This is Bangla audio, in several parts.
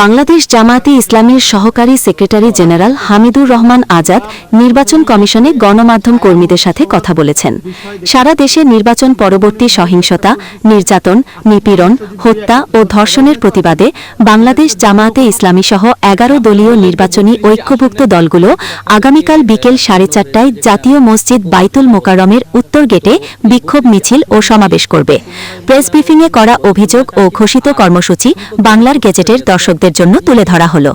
বাংলাদেশ জামায়াতে ইসলামীর সহকারী সেক্রেটারি জেনারেল হামিদুর রহমান আজাদ নির্বাচন কমিশনে গণমাধ্যম কর্মীদের সাথে কথা বলেছেন। সারা দেশে নির্বাচন পরবর্তী সহিংসতা, নির্যাতন, নিপীড়ন, হত্যা ও ধর্ষণের প্রতিবাদে বাংলাদেশ জামায়াতে ইসলামী সহ 11 দলীয় নির্বাচনী ঐক্যভুক্ত দলগুলো আগামীকাল বিকেল 4:30টায় জাতীয় মসজিদ বাইতুল মোকাররমের উত্তর গেটে বিক্ষোভ মিছিল ও সমাবেশ করবে। প্রেস ব্রিফিংয়ে করা অভিযোগ ও ঘোষিত কর্মসূচি বাংলার গেজেটের দর্শকদের জন্য তুলে ধরা হলো।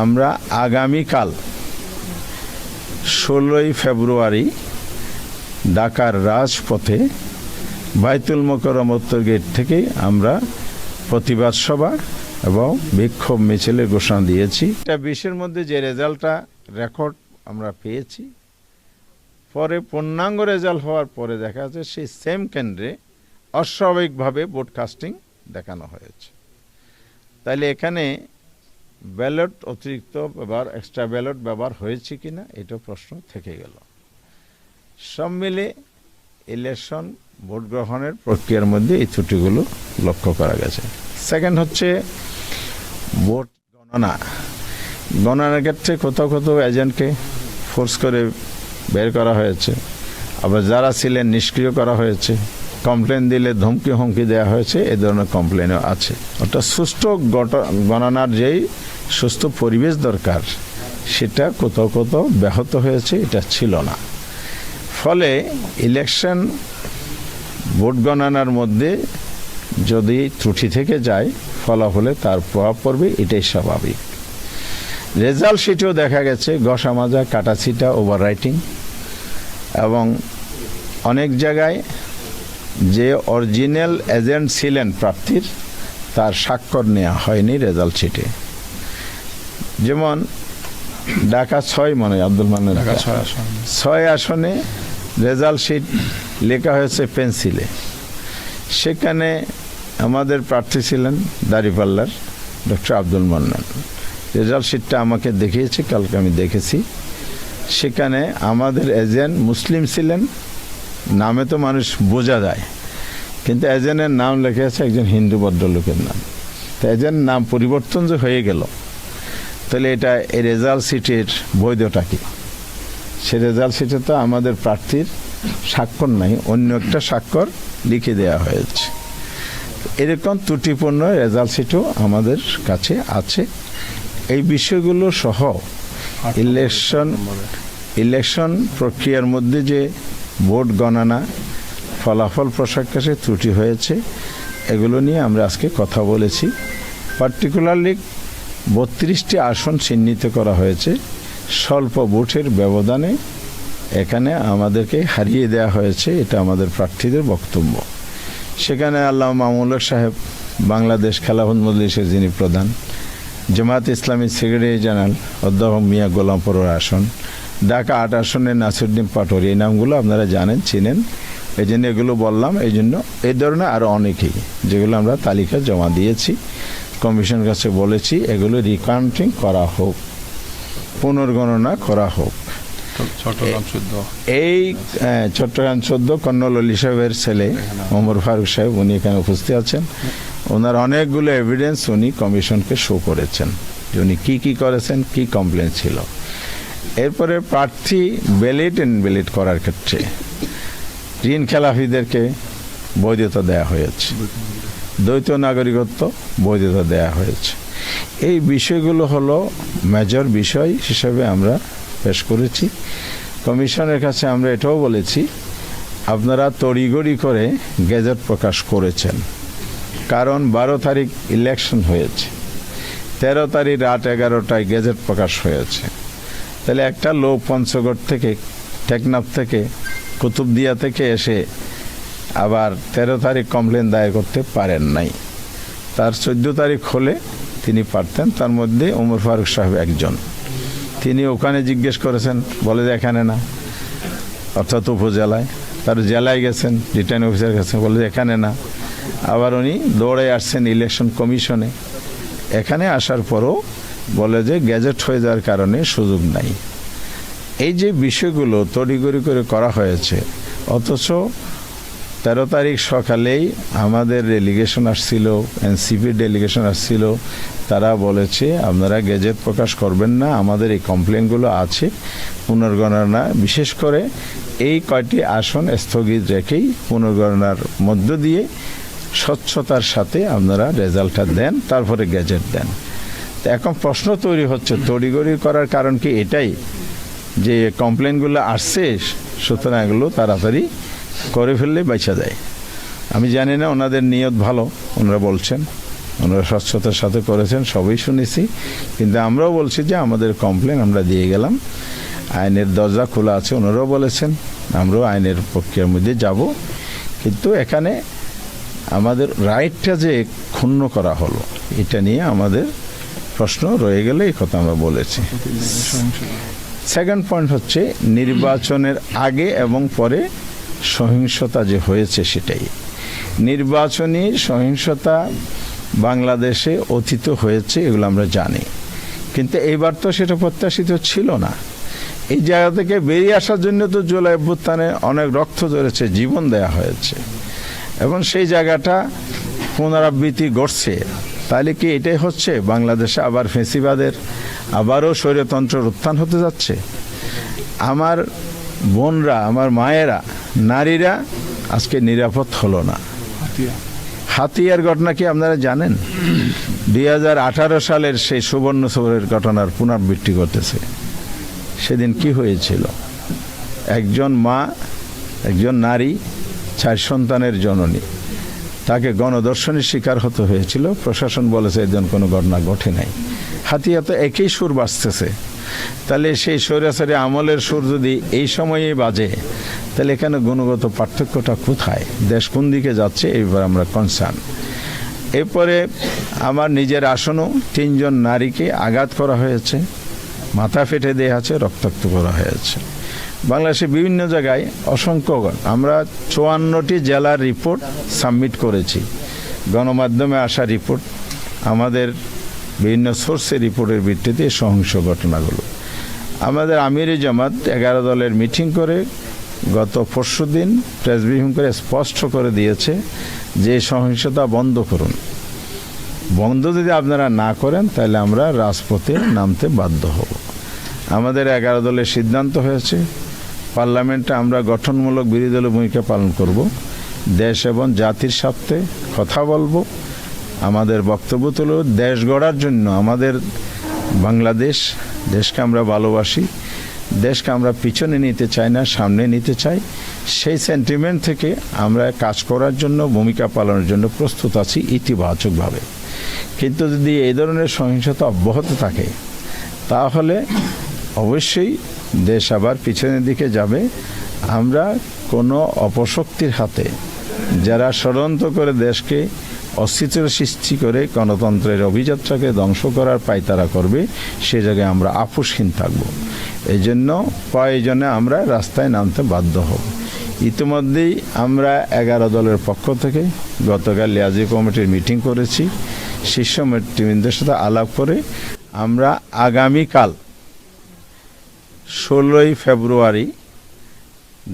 আমরা আগামীকাল 16 ফেব্রুয়ারি ঢাকার রাজপথে বাইতুল মোকাররম উত্তর গেট থেকে আমরা প্রতিবাদ সভা এবং বিক্ষোভ মিছিলের ঘোষণা দিয়েছি। এটা 20-এর মধ্যে যে রেজাল্টটা রেকর্ড আমরা পেয়েছি, পরে পূর্ণাঙ্গ রেজাল্ট হওয়ার পরে দেখা যাচ্ছে সেই সেম কেন্দ্রে অস্বাভাবিকভাবে ব্রডকাস্টিং দেখানো হয়েছে। তাইলে এখানে ব্যালট অতিরিক্ত ব্যবহার, এক্সট্রা ব্যালট ব্যবহার হয়েছে কিনা এটা প্রশ্ন থেকে গেল। সব মিলে ইলেকশন ভোট গ্রহণের প্রক্রিয়ার মধ্যে এই ত্রুটিগুলো লক্ষ্য করা গেছে। সেকেন্ড হচ্ছে ভোট গণনার ক্ষেত্রে কোথাও কোথাও এজেন্টকে ফোর্স করে বের করা হয়েছে, আবার যারা ছিলেন নিষ্ক্রিয় করা হয়েছে, কমপ্লেন দিলে ধমকি হমকি দেওয়া হয়েছে, এই ধরনের কমপ্লেনও আছে। অর্থাৎ সুষ্ঠু গণনার যেই সুস্থ পরিবেশ দরকার সেটা কোথাও কোথাও ব্যাহত হয়েছে, এটা ছিল না। ফলে ইলেকশন ভোট গণনার মধ্যে যদি ত্রুটি থেকে যায় ফলাফলে তার প্রভাব পড়বে, এটাই স্বাভাবিক। রেজাল্ট শিটেও দেখা গেছে ঘষা মাজা, কাটাছিটা, ওভার রাইটিং, এবং অনেক জায়গায় যে অরিজিনাল এজেন্ট ছিলেন প্রার্থীর তার স্বাক্ষর নেওয়া হয়নি রেজাল্ট শিটে। যেমন ঢাকা 6 মনে আব্দুল মান্নান 6 আসনে রেজাল্ট শিট লেখা হয়েছে পেন্সিলে। সেখানে আমাদের প্রার্থী ছিলেন দাঁড়িপাল্লার ডক্টর আব্দুল মান্নান। রেজাল্ট শিটটা আমাকে দেখিয়েছে, কালকে আমি দেখেছি। সেখানে আমাদের এজেন্ট মুসলিম ছিলেন, নামে তো মানুষ বোঝা যায়, কিন্তু এজেন্টের নাম লেখা আছে একজন হিন্দু ভদ্রলোকের নাম। তো এজেন্ট নাম পরিবর্তন যে হয়ে গেল, তাহলে এটা এই রেজাল্ট শিটের বৈধতা কি? সে রেজাল্ট শিটে তো আমাদের প্রার্থীর স্বাক্ষর নাই, অন্য একটা স্বাক্ষর লিখে দেওয়া হয়েছে। এরকম ত্রুটিপূর্ণ রেজাল্ট শিটও আমাদের কাছে আছে। এই বিষয়গুলো সহ ইলেকশন প্রক্রিয়ার মধ্যে যে ভোট গণনা ফলাফল প্রকাশে ত্রুটি হয়েছে, এগুলো নিয়ে আমরা আজকে কথা বলেছি। পার্টিকুলারলি 32টি আসন চিহ্নিত করা হয়েছে স্বল্প ভোটের ব্যবধানে, এখানে আমাদেরকে হারিয়ে দেওয়া হয়েছে, এটা আমাদের প্রার্থীদের বক্তব্য। সেখানে আল্লামা মামুনুল হক সাহেব বাংলাদেশ খেলাফত মজলিসের যিনি প্রধান, জামায়াতে ইসলামী সেক্রেটারি জেনারেল অধ্যাপক মিয়া গোলাম পরোয়ার আসন, ঢাকা 8 আসনে নাসিরউদ্দিন পাটোয়ারি, এই নামগুলো আপনারা জানেন, চিনেন, এই জন্য এগুলো বললাম। এই জন্য এই ধরনের আরও অনেকেই যেগুলো আমরা তালিকা জমা দিয়েছি, কমিশনের কাছে বলেছি এগুলো রিকাউন্টিং করা হোক, পুনর্গণনা করা হোক। এই চট্টগ্রাম 14 কর্নেল অলি সাহেবের ছেলে ওমর ফারুক সাহেব, উনি এখানে উপস্থিত আছেন। ওনার অনেকগুলো এভিডেন্স উনি কমিশনকে শো করেছেন যে উনি কী করেছেন, কি কমপ্লেন ছিল। এরপরে প্রার্থী ব্যালেট করার ক্ষেত্রে ঋণ খেলাফিদেরকে বৈধতা দেয়া হয়েছে, দ্বৈত নাগরিকত্ব বৈধতা দেয়া হয়েছে। এই বিষয়গুলো হলো মেজর বিষয় হিসেবে আমরা পেশ করেছি। কমিশনের কাছে আমরা এটাও বলেছি, আপনারা তড়িঘড়ি করে গেজেট প্রকাশ করেছেন, কারণ 12 তারিখ ইলেকশন হয়েছে, 13 তারিখ রাত 11টায় গেজেট প্রকাশ হয়েছে। তাহলে একটা লোক পঞ্চগড় থেকে, টেকনাফ থেকে, কুতুবদিয়া থেকে এসে আবার 13 তারিখ কমপ্লেন দায়ের করতে পারেন নাই। তার 14 তারিখ হলে তিনি পারতেন। তার মধ্যে ওমর ফারুক সাহেব একজন, তিনি ওখানে জিজ্ঞেস করেছেন, বলে যে এখানে না, অর্থাৎ উপজেলায়। তার জেলায় গেছেন, রিটার্নিং অফিসার কাছে, বলে যে এখানে না। আবার উনি দৌড়ে আসছেন ইলেকশন কমিশনে, এখানে আসার পরও বলে যে গ্যাজেট হয়ে যাওয়ার কারণে সুযোগ নাই। এই যে বিষয়গুলো তড়িঘড়ি করে করা হয়েছে, অথচ 13 তারিখ সকালেই আমাদের ডেলিগেশন আসছিল, এনসিপির ডেলিগেশন আসছিল, তারা বলেছে আপনারা গেজেট প্রকাশ করবেন না, আমাদের এই কমপ্লেনগুলো আছে, পুনর্গণনা বিশেষ করে এই কয়টি আসন স্থগিত রেখেই পুনর্গণনার মধ্য দিয়ে স্বচ্ছতার সাথে আপনারা রেজাল্টটা দেন, তারপরে গেজেট দেন। তো এখন প্রশ্ন তৈরি হচ্ছে, তড়িঘড়ি করার কারণ কি এটাই যে কমপ্লেনগুলো আসছে, সুতরাং এগুলো তাড়াতাড়ি করে ফেললে বেঁচে যায়। আমি জানি না ওনাদের নিয়ত ভালো, ওনারা বলছেন, ওনারা স্বচ্ছতার সাথে করেছেন, সবই শুনেছি, কিন্তু আমরাও বলছি যে আমাদের কমপ্লেন আমরা দিয়ে গেলাম, আইনের দরজা খোলা আছে, ওনারাও বলেছেন, আমরাও আইনের প্রক্রিয়ার মধ্যে যাব, কিন্তু এখানে আমাদের রাইটটা যে ক্ষুণ্ণ করা হলো এটা নিয়ে আমাদের প্রশ্ন রয়ে গেলে এই কথা আমরা বলেছি। সেকেন্ড পয়েন্ট হচ্ছে নির্বাচনের আগে এবং পরে সহিংসতা যে হয়েছে সেটাই। নির্বাচনী সহিংসতা বাংলাদেশে অতীত হয়েছে, এগুলো আমরা জানি, কিন্তু এইবার তো সেটা প্রত্যাশিত ছিল না। এই জায়গা থেকে বেরিয়ে আসার জন্য তো জুলাই অভ্যুত্থানে অনেক রক্ত ঝরেছে, জীবন দেয়া হয়েছে, এবং সেই জায়গাটা পুনরাবৃত্তি ঘটছে। তাহলে কি এটাই হচ্ছে বাংলাদেশে আবার ফেসিবাদের, আবারও স্বৈরতন্ত্রের উত্থান হতে যাচ্ছে? আমার বোনরা, আমার মায়েরা, নারীরা আজকে নিরাপদ হলো না। হাতিয়ার ঘটনা কি আপনারা জানেন? 2018 সালের সেই সুবর্ণ সৌরের ঘটনার পুনরাবৃত্তি করতেছে। সেদিন কি হয়েছিল? একজন মা, একজন নারী, 4 সন্তানের জননী, তাকে গণধর্ষণের শিকার হতে হয়েছিল। প্রশাসন বলেছে এদিন কোনো ঘটনা ঘটে নাই। হাতিয়া তো একই সুর বাজতেছে। তাহলে সেই স্বৈরাচারী আমলের সুর যদি এই সময়ে বাজে, তাহলে এখানে গুণগত পার্থক্যটা কোথায়? দেশ কোন দিকে যাচ্ছে? এইবার আমরা কনসার্ন। এরপরে আমার নিজের আসনও 3 জন নারীকে আঘাত করা হয়েছে, মাথা ফেটে দেওয়া আছে, রক্তাক্ত করা হয়েছে। বাংলাদেশে বিভিন্ন জায়গায় অসংখ্য, আমরা 54টি জেলার রিপোর্ট সাবমিট করেছি, গণমাধ্যমে আসা রিপোর্ট, আমাদের বিভিন্ন সোর্সের রিপোর্টের ভিত্তিতে সহিংস ঘটনাগুলো। আমাদের আমিরে জামাত 11 দলের মিটিং করে গত পরশুদিন প্রেস ব্রিফিং করে স্পষ্ট করে দিয়েছে যে সহিংসতা বন্ধ করুন। বন্ধ যদি আপনারা না করেন তাহলে আমরা রাজপথে নামতে বাধ্য হব। আমাদের 11 দলের সিদ্ধান্ত হয়েছে, পার্লামেন্টে আমরা গঠনমূলক বিরোধী দলের ভূমিকা পালন করব, দেশ এবং জাতির স্বার্থে কথা বলবো, আমাদের বক্তব্য তুলে দেশ গড়ার জন্য, আমাদের বাংলাদেশ, দেশকে আমরা ভালোবাসি, দেশকে আমরা পিছনে নিতে চাই না, সামনে নিতে চাই। সেই সেন্টিমেন্ট থেকে আমরা কাজ করার জন্য, ভূমিকা পালনের জন্য প্রস্তুত আছি ইতিবাচকভাবে। কিন্তু যদি এই ধরনের সহিংসতা অব্যাহত থাকে তাহলে অবশ্যই দেশ আবার পিছনের দিকে যাবে। আমরা কোনো অপশক্তির হাতে, যারা ষড়যন্ত্র করে দেশকে অস্থিতির সৃষ্টি করে গণতন্ত্রের অভিযাত্রাকে ধ্বংস করার পায়তারা করবে, সে জায়গায় আমরা আপোষহীন থাকব। এই জন্য প্রয়োজনে আমরা রাস্তায় নামতে বাধ্য হব। ইতিমধ্যেই আমরা 11 দলের পক্ষ থেকে গতকাল লিয়াজি কমিটির মিটিং করেছি, শীর্ষ নেতৃবৃন্দের সাথে আলাপ করে আমরা আগামীকাল 16ই ফেব্রুয়ারি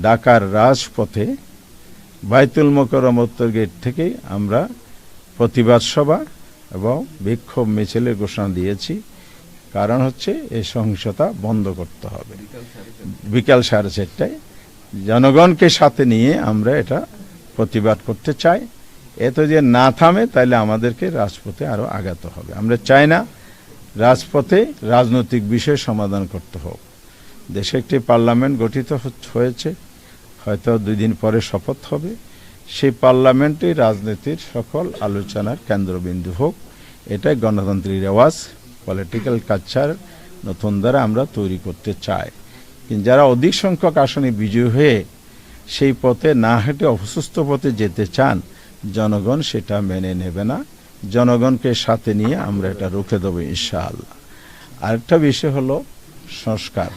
ঢাকার রাজপথে বাইতুল মোকাররম উত্তর গেট থেকে আমরা প্রতিবাদ সভা এবং বিক্ষোভ মিছিলের ঘোষণা দিয়েছি। কারণ হচ্ছে এই সহিংসতা বন্ধ করতে হবে। বিকাল 4:30টায় জনগণকে সাথে নিয়ে আমরা এটা প্রতিবাদ করতে চাই। এত যে না থামে তাহলে আমাদেরকে রাজপথে আরও আগাতে হবে। আমরা চাই না রাজপথে রাজনৈতিক বিষয় সমাধান করতে হোক। দেশে একটি পার্লামেন্ট গঠিত হয়েছে, হয়তো 2 দিন পরে শপথ হবে। সেই পার্লামেন্টে রাজনীতির সকল আলোচনার কেন্দ্রবিন্দু হোক, এটাই গণতান্ত্রিক রেওয়াজ, পলিটিক্যাল কালচার নতুন দ্বারা আমরা তৈরি করতে চাই। কিন্তু যারা অধিক সংখ্যক আসনে বিজয়ী হয়ে সেই পথে না হেঁটে অসুস্থ পথে যেতে চান, জনগণ সেটা মেনে নেবে না। জনগণকে সাথে নিয়ে আমরা এটা রুখে দেবো ইনশাআল্লাহ। আরেকটা বিষয় হলো সংস্কার।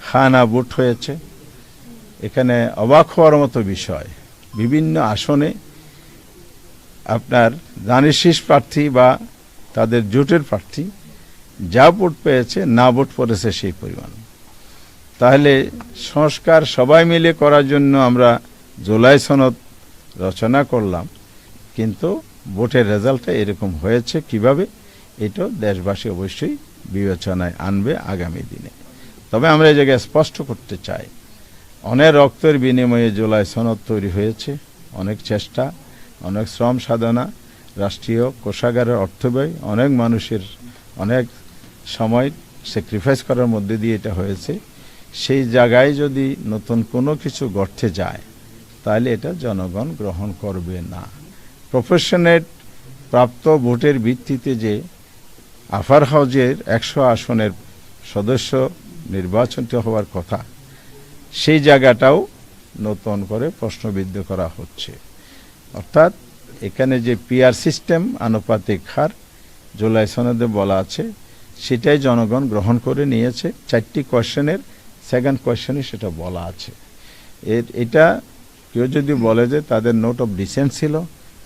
খানা ভোট হয়েছে, এখানে অবাক হওয়ার মতো বিষয়, বিভিন্ন আসনে আপনার ধানের প্রার্থী বা তাদের জোটের প্রার্থী যা ভোট পেয়েছে, না ভোট পড়েছে সেই পরিমাণ। তাহলে সংস্কার সবাই মিলে করার জন্য আমরা জুলাই সনদ রচনা করলাম, কিন্তু ভোটের রেজাল্টটা এরকম হয়েছে কিভাবে, এটা দেশবাসী অবশ্যই বিবেচনায় আনবে আগামী দিনে। তবে আমরা এই জায়গায় স্পষ্ট করতে চাই, অনেক রক্তের বিনিময়ে জুলাই সনদ তৈরি হয়েছে, অনেক চেষ্টা, অনেক শ্রম সাধনা, রাষ্ট্রীয় কোষাগারের অর্থব্যয়, অনেক মানুষের অনেক সময় স্যাক্রিফাইস করার মধ্যে দিয়ে এটা হয়েছে। সেই জায়গায় যদি নতুন কোনো কিছু গড়তে যায় তাহলে এটা জনগণ গ্রহণ করবে না। প্রফেশনেট প্রাপ্ত ভোটের ভিত্তিতে যে আফার হাউজের 100 আসনের সদস্য নির্বাচিত হওয়ার কথা, সেই জায়গাটাও নতুন করে প্রশ্নবিদ্ধ করা হচ্ছে। অর্থাৎ এখানে যে পিআর সিস্টেম আনুপাতিক হার জুলাই সনদে বলা আছে, সেটাই জনগণ গ্রহণ করে নিয়েছে। 4টি কোয়েশ্চেনের সেকেন্ড কোয়েশ্চেনে সেটা বলা আছে। এটা কেউ যদি বলে যে তাদের নোট অফ ডিসেন্ট ছিল,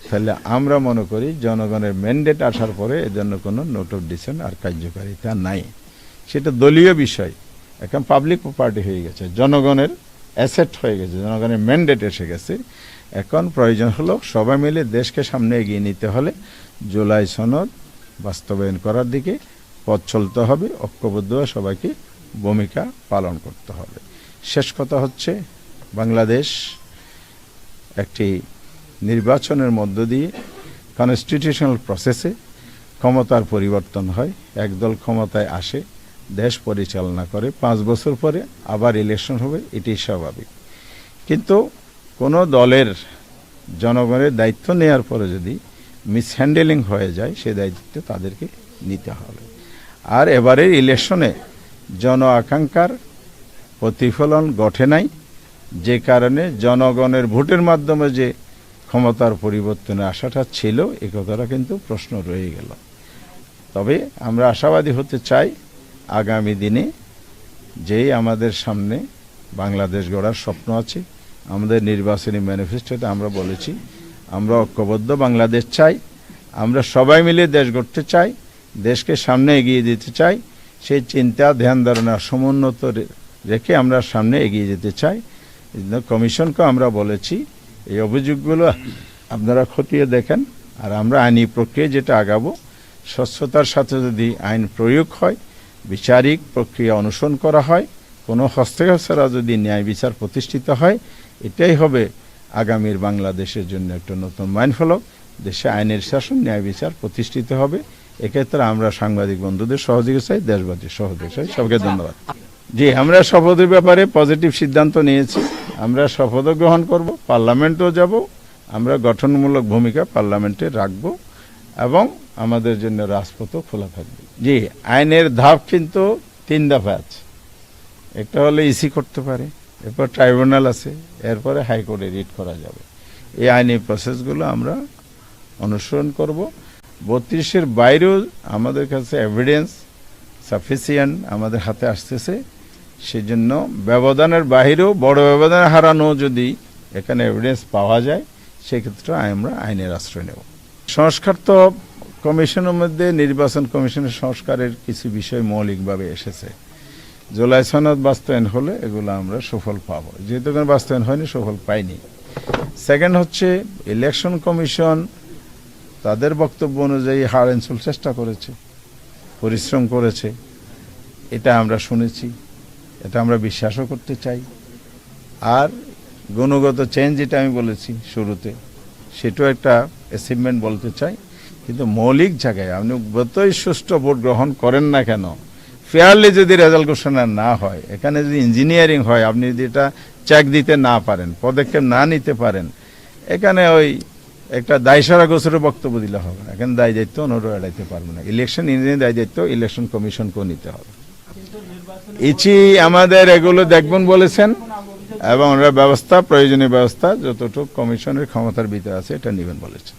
তাহলে আমরা মনে করি জনগণের ম্যান্ডেট আসার পরে এর জন্য কোনো নোট অফ ডিসেন্ট আর কার্যকারিতা নাই। সেটা দলীয় বিষয়, এখন পাবলিক প্রপার্টি হয়ে গেছে, জনগণের অ্যাসেট হয়ে গেছে, জনগণের ম্যান্ডেট এসে গেছে। এখন প্রয়োজন হলো সবাই মিলে দেশকে সামনে এগিয়ে নিতে হলে জুলাই সনদ বাস্তবায়ন করার দিকে পথ চলতে হবে, ঐক্যবদ্ধ সবাইকে ভূমিকা পালন করতে হবে। শেষ কথা হচ্ছে, বাংলাদেশ একটি নির্বাচনের মধ্য দিয়ে কনস্টিটিউশনাল প্রসেসে ক্ষমতার পরিবর্তন হয়, একদল ক্ষমতায় আসে, দেশ পরিচালনা করে, 5 বছর পরে আবার ইলেকশন হবে, এটি স্বাভাবিক। কিন্তু কোনো দলের জনগণের দায়িত্ব নেওয়ার পরে যদি মিসহ্যান্ডেলিং হয়ে যায়, সে দায়িত্ব তাদেরকে নিতে হবে। আর এবারের ইলেকশনে জন আকাঙ্ক্ষার প্রতিফলন ঘটে নাই, যে কারণে জনগণের ভোটের মাধ্যমে যে ক্ষমতার পরিবর্তনে আশাটা ছিল, এ কথাটা কিন্তু প্রশ্ন রয়ে গেল। তবে আমরা আশাবাদী হতে চাই, আগামী দিনে যেই আমাদের সামনে বাংলাদেশ গড়ার স্বপ্ন আছে, আমাদের নির্বাচনী ম্যানিফেস্টোতে আমরা বলেছি আমরা ঐক্যবদ্ধ বাংলাদেশ চাই, আমরা সবাই মিলে দেশ গড়তে চাই, দেশকে সামনে এগিয়ে দিতে চাই। সেই চিন্তা ধ্যান ধারণা সমুন্নত রেখে আমরা সামনে এগিয়ে যেতে চাই। কমিশনকে আমরা বলেছি এই অভিযোগগুলো আপনারা খতিয়ে দেখেন, আর আমরা আইনি প্রক্রিয়া যেটা আগাবো, স্বচ্ছতার সাথে যদি আইন প্রয়োগ হয়, বিচারিক প্রক্রিয়া অনুসরণ করা হয়, কোনো হস্তক্ষেপ ছাড়া যদি ন্যায় বিচার প্রতিষ্ঠিত হয়, এটাই হবে আগামীর বাংলাদেশের জন্য একটা নতুন মাইলফলক। দেশে আইনের শাসন, ন্যায় বিচার প্রতিষ্ঠিত হবে। এক্ষেত্রে আমরা সাংবাদিক বন্ধুদের সহযোগিতা চাই, দেশবাসীর সহযোগিতা চাই। সবাইকে ধন্যবাদ। জি, আমরা শপথের ব্যাপারে পজিটিভ সিদ্ধান্ত নিয়েছি, আমরা শপথ গ্রহণ করব, পার্লামেন্টেও যাব, আমরা গঠনমূলক ভূমিকা পার্লামেন্টে রাখব এবং আমাদের জন্য রাজপথও খোলা থাকবে। জি, আইনের ধাপ কিন্তু 3 দফা আছে। একটা হলে ইসি করতে পারে, এরপর ট্রাইব্যুনাল আছে, এরপরে হাইকোর্টে রিট করা যাবে। এই আইনি প্রসেসগুলো আমরা অনুসরণ করব। 32-এর বাইরেও আমাদের কাছে এভিডেন্স সাফিসিয়েন্ট আমাদের হাতে আসতেছে, সেজন্য ব্যবধানের বাইরেও বড় ব্যবধান হারানো যদি এখানে এভিডেন্স পাওয়া যায়, সেক্ষেত্রে আমরা আইনের আশ্রয় নেব। সংস্কার তো কমিশনের মধ্যে নির্বাচন কমিশনের সংস্কারের কিছু বিষয় মৌলিকভাবে এসেছে। জুলাই সনদ বাস্তবায়ন হলে এগুলো আমরা সুফল পাব, যেহেতু কোনো বাস্তবায়ন হয়নি, সুফল পাইনি। সেকেন্ড হচ্ছে, ইলেকশন কমিশন তাদের বক্তব্য অনুযায়ী হাড় অ্যান্ড সোল চেষ্টা করেছে, পরিশ্রম করেছে, এটা আমরা শুনেছি, এটা আমরা বিশ্বাসও করতে চাই। আর গুণগত চেঞ্জ যেটা আমি বলেছি শুরুতে, সেটাও একটা অ্যাচিভমেন্ট বলতে চাই। কিন্তু মৌলিক জায়গায় আপনি যতই সুষ্ঠু ভোট গ্রহণ করেন না কেন, ফেয়ারলি যদি রেজাল্ট ঘোষণা না হয়, এখানে যদি ইঞ্জিনিয়ারিং হয়, আপনি যদি এটা চেক দিতে না পারেন, পদক্ষেপ না নিতে পারেন, এখানে ওই একটা দায়সারা গোছরের বক্তব্য দিলে হবে না। এখানে দায় দায়িত্ব অন্যরা এড়াইতে পারবে না। ইলেকশন ইঞ্জিনিয়ারিং দায় দায়িত্ব ইলেকশন কমিশনকেও নিতে হবে। ইচি আমাদের এগুলো দেখবেন বলেছেন, এবং ওরা ব্যবস্থা, প্রয়োজনীয় ব্যবস্থা যতটুকু কমিশনের ক্ষমতার ভিতরে আছে, এটা নেবেন বলেছেন।